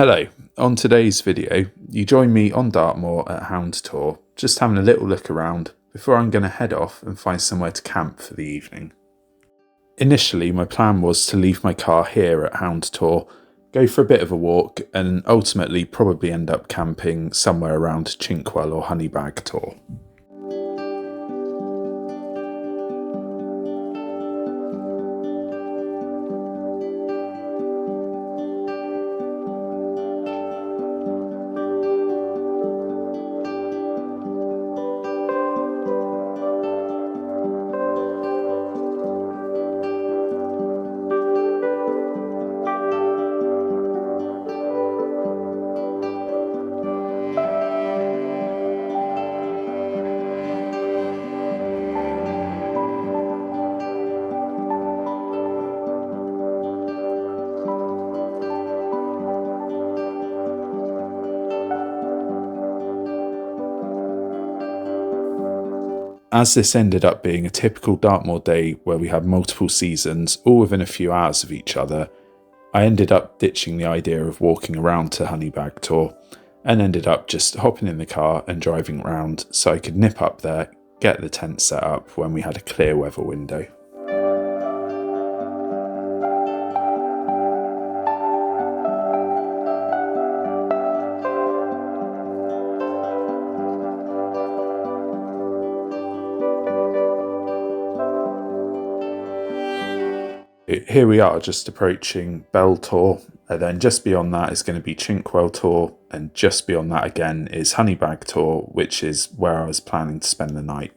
Hello, on today's video you join me on Dartmoor at Hound Tour, just having a little look around before I'm going to head off and find somewhere to camp for the evening. Initially my plan was to leave my car here at Hound Tour, go for a bit of a walk and ultimately probably end up camping somewhere around Chinkwell or Honeybag Tor. As this ended up being a typical Dartmoor day where we had multiple seasons, all within a few hours of each other, I ended up ditching the idea of walking around to Honeybag Tor and ended up just hopping in the car and driving around so I could nip up there, get the tent set up when we had a clear weather window. Here we are just approaching Bell Tor, and then just beyond that is going to be Chinkwell Tor, and just beyond that again is Honeybag Tor, which is where I was planning to spend the night.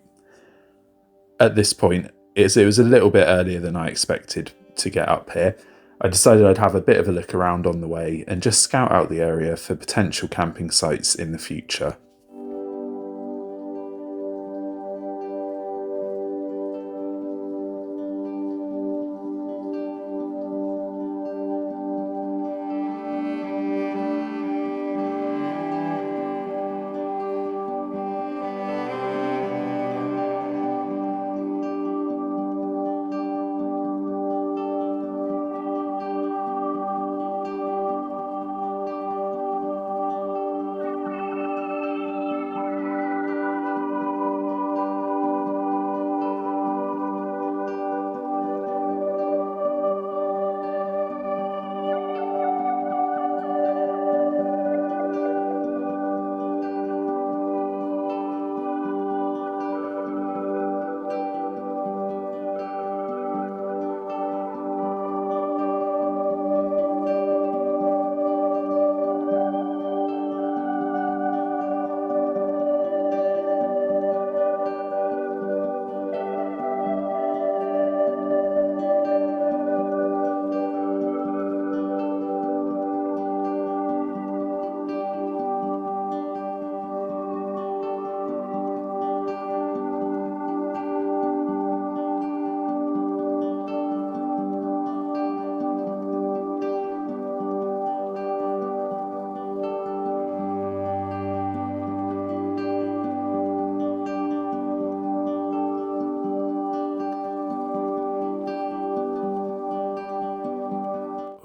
At this point, it was a little bit earlier than I expected to get up here. I decided I'd have a bit of a look around on the way and just scout out the area for potential camping sites in the future.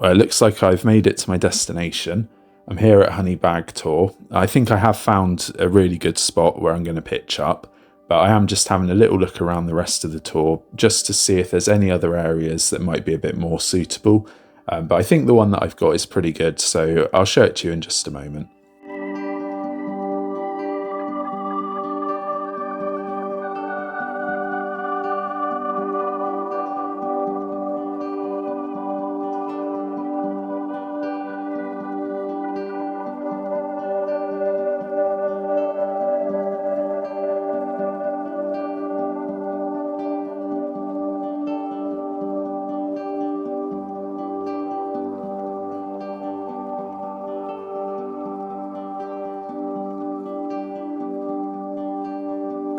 Well, it looks like I've made it to my destination. I'm here at Honeybag Tor. I think I have found a really good spot where I'm going to pitch up, but I am just having a little look around the rest of the tour just to see if there's any other areas that might be a bit more suitable. But I think the one that I've got is pretty good, so I'll show it to you in just a moment.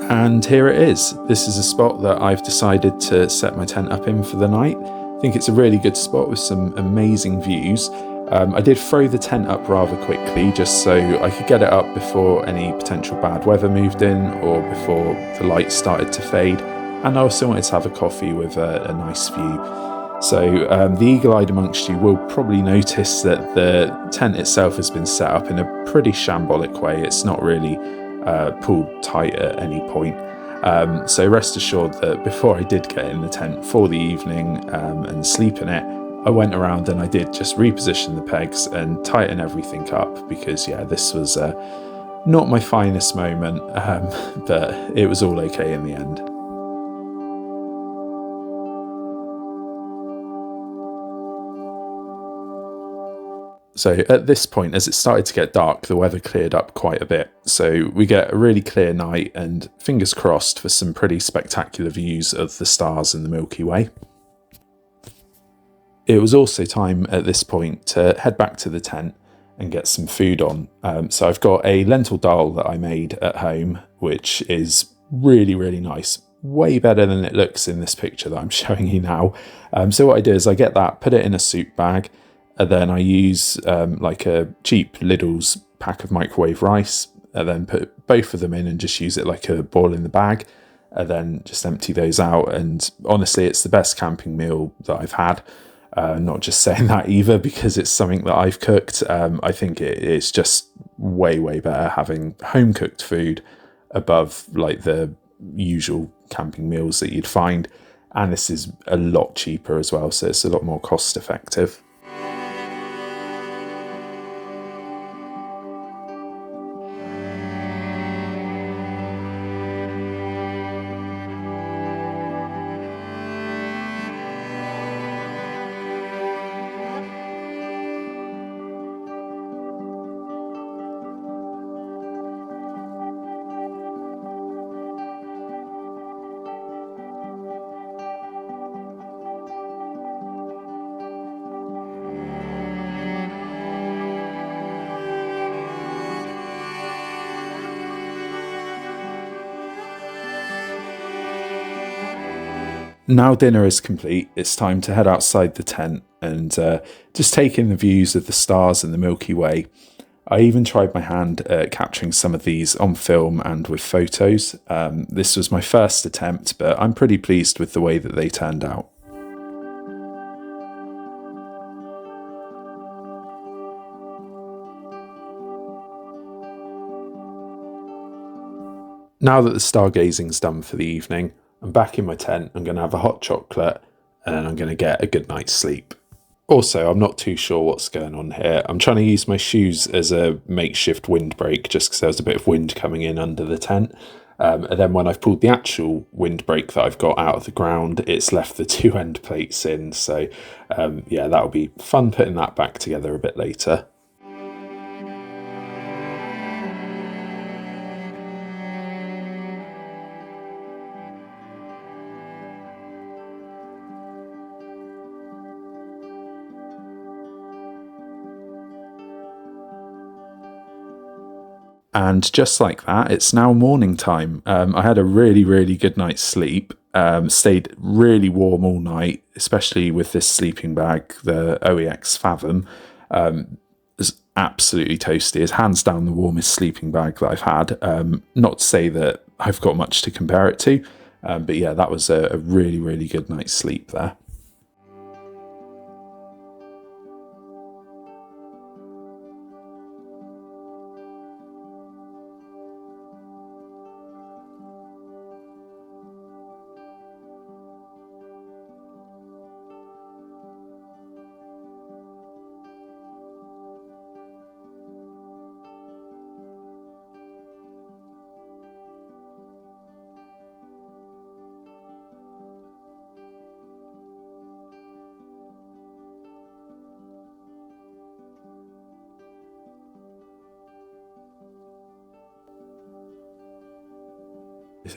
And here it is. This is a spot that I've decided to set my tent up in for the night. I think it's a really good spot with some amazing views. I did throw the tent up rather quickly just so I could get it up before any potential bad weather moved in or before the lights started to fade. And I also wanted to have a coffee with a nice view. So the eagle-eyed amongst you will probably notice that the tent itself has been set up in a pretty shambolic way. It's not really pulled tight at any point. So rest assured that before I did get in the tent for the evening and sleep in it, I went around and I did just reposition the pegs and tighten everything up, because this was not my finest moment, but it was all okay in the end. So at this point, as it started to get dark, the weather cleared up quite a bit. So we get a really clear night, and fingers crossed for some pretty spectacular views of the stars in the Milky Way. It was also time at this point to head back to the tent and get some food on. So I've got a lentil dal that I made at home, which is really, really nice. Way better than it looks in this picture that I'm showing you now. So what I do is I get that, put it in a soup bag, and then I use like a cheap Lidl's pack of microwave rice, and then put both of them in and just use it like a ball in the bag, and then just empty those out. And honestly, it's the best camping meal that I've had. Not just saying that either, because it's something that I've cooked. I think it's just way, way better having home cooked food above like the usual camping meals that you'd find. And this is a lot cheaper as well, so it's a lot more cost effective. Now dinner is complete, it's time to head outside the tent and just take in the views of the stars and the Milky Way. I even tried my hand at capturing some of these on film and with photos. This was my first attempt, but I'm pretty pleased with the way that they turned out. Now that the stargazing's done for the evening, I'm back in my tent, I'm going to have a hot chocolate, and then I'm going to get a good night's sleep. Also, I'm not too sure what's going on here. I'm trying to use my shoes as a makeshift windbreak just because there was a bit of wind coming in under the tent. And then when I've pulled the actual windbreak that I've got out of the ground, it's left the two end plates in. So that'll be fun putting that back together a bit later. And just like that, it's now morning time. I had a really, really good night's sleep. Stayed really warm all night, especially with this sleeping bag, the OEX Fathom. It's absolutely toasty. It's hands down the warmest sleeping bag that I've had. Not to say that I've got much to compare it to, but yeah, that was a really, really good night's sleep there.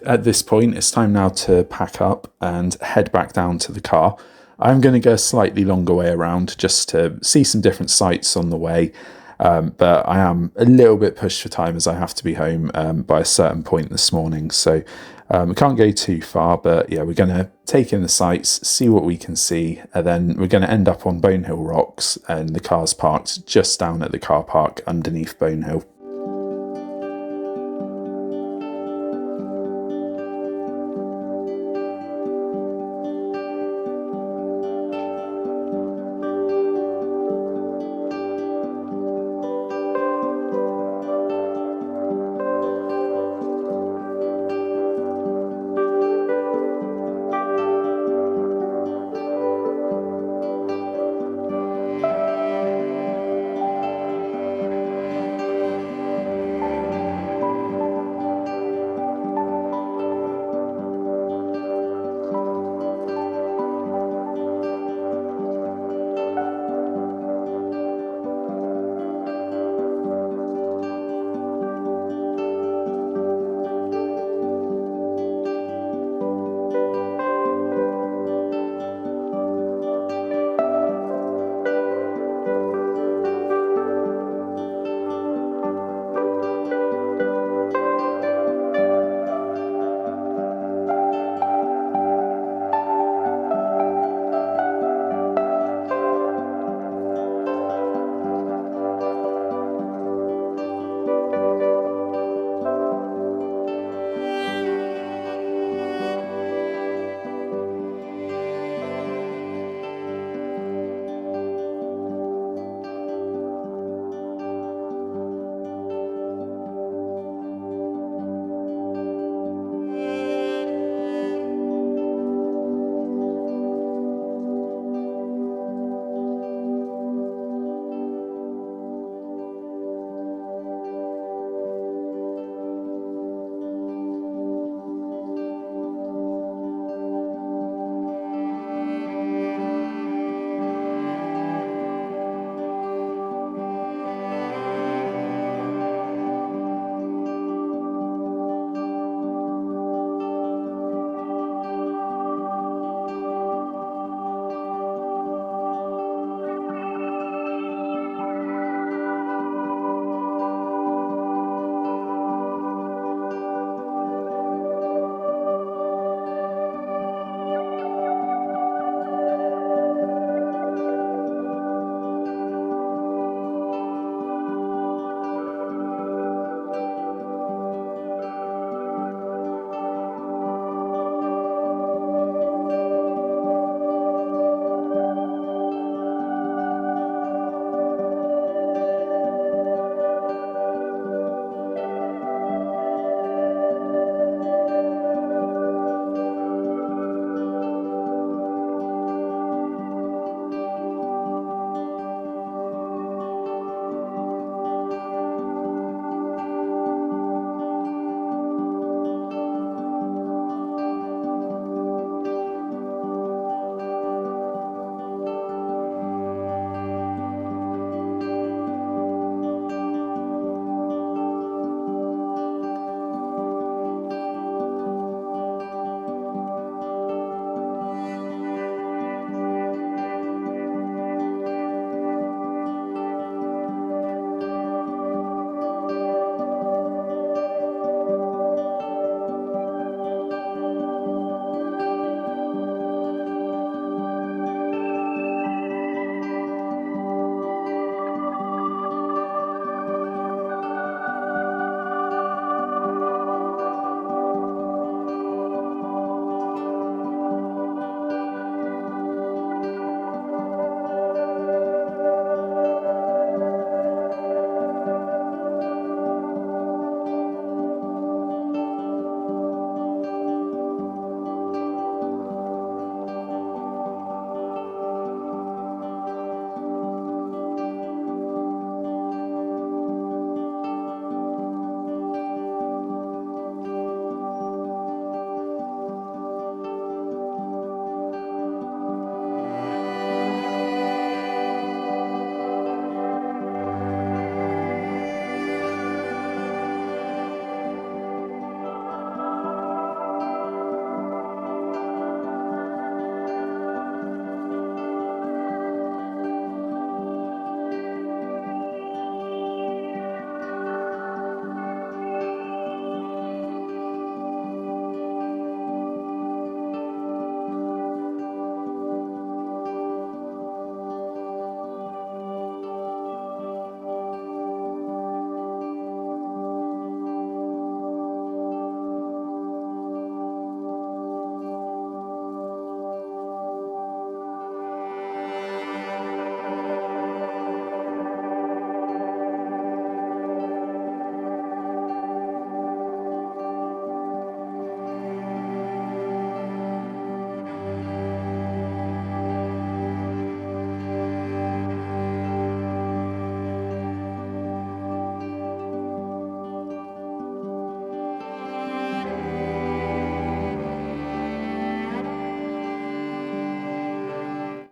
At this point, it's time now to pack up and head back down to the car. I'm going to go a slightly longer way around just to see some different sights on the way. But I am a little bit pushed for time as I have to be home by a certain point this morning. So we can't go too far, but yeah, we're going to take in the sights, see what we can see, and then we're going to end up on Bonehill Rocks, and the car's parked just down at the car park underneath Bonehill.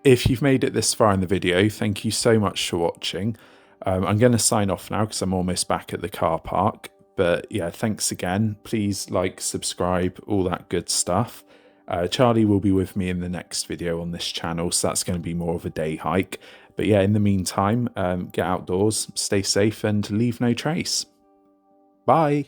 if you've made it this far in the video, thank you so much for watching. I'm going to sign off now because I'm almost back at the car park. But yeah, thanks again. Please like, subscribe, all that good stuff. Charlie will be with me in the next video on this channel, so that's going to be more of a day hike. But yeah, in the meantime, get outdoors, stay safe, and leave no trace. Bye.